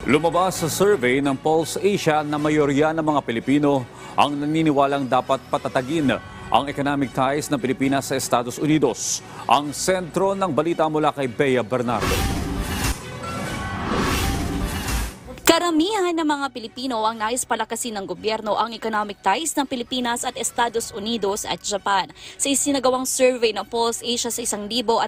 Lumabas sa survey ng Pulse Asia na mayorya ng mga Pilipino ang naniniwalang dapat patatagin ang economic ties ng Pilipinas sa Estados Unidos. Ang sentro ng balita mula kay Bea Bernardo. Karamihan ng mga Pilipino ang nais palakasin ng gobyerno ang economic ties ng Pilipinas at Estados Unidos at Japan. Sa isinagawang survey ng Pulse Asia sa 1,200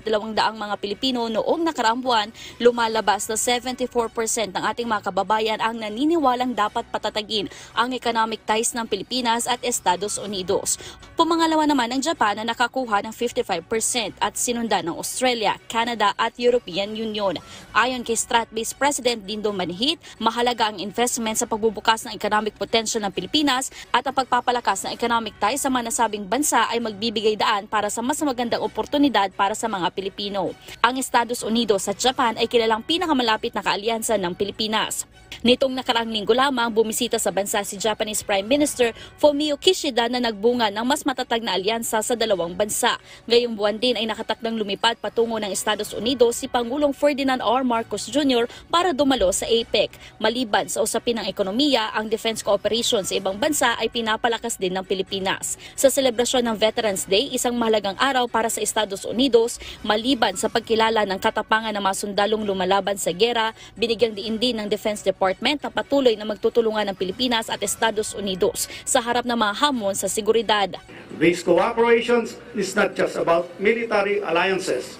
mga Pilipino noong nakaraang buwan, lumalabas na 74% ng ating mga kababayan ang naniniwalang dapat patatagin ang economic ties ng Pilipinas at Estados Unidos. Pumangalawa naman ang Japan na nakakuha ng 55% at sinundan ng Australia, Canada at European Union. Ayon kay Stratbase President Dindo Manhit, mahalaga ang investment sa pagbubukas ng economic potential ng Pilipinas at ang pagpapalakas ng economic ties sa mga nasabing bansa ay magbibigay daan para sa mas magandang oportunidad para sa mga Pilipino. Ang Estados Unidos at Japan ay kilalang pinakamalapit na kaalyansa ng Pilipinas. Nitong nakaraang linggo lamang, bumisita sa bansa si Japanese Prime Minister Fumio Kishida na nagbunga ng mas matatag na alyansa sa dalawang bansa. Ngayong buwan din ay nakatakdang lumipad patungo ng Estados Unidos si Pangulong Ferdinand R. Marcos Jr. para dumalo sa APEC. Maliban sa usapin ng ekonomiya, ang defense cooperation sa ibang bansa ay pinapalakas din ng Pilipinas. Sa selebrasyon ng Veterans Day, isang mahalagang araw para sa Estados Unidos, maliban sa pagkilala ng katapangan ng mga sundalong lumalaban sa giyera, binigyang diin din ng Defense Department na patuloy na magtutulungan ng Pilipinas at Estados Unidos sa harap ng mga hamon sa seguridad. This cooperation is not just about military alliances.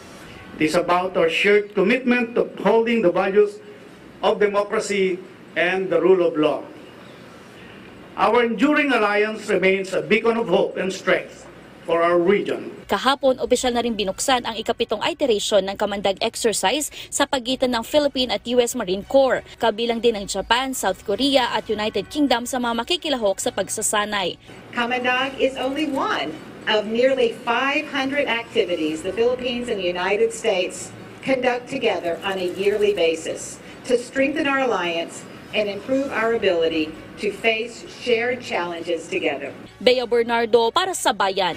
It is about our shared commitment to upholding the values of democracy and the rule of law. Our enduring alliance remains a beacon of hope and strength for our region. Kahapon, opisyal na rin binuksan ang ika-7 iteration ng Kamandag exercise sa pagitan ng Philippine at US Marine Corps. Kabilang din ng Japan, South Korea at United Kingdom sa mga makikilahok sa pagsasanay. Kamandag is only one of nearly 500 activities the Philippines and the United States conduct together on a yearly basis to strengthen our alliance and improve our ability to face shared challenges together. Bea Bernardo para sa Bayan.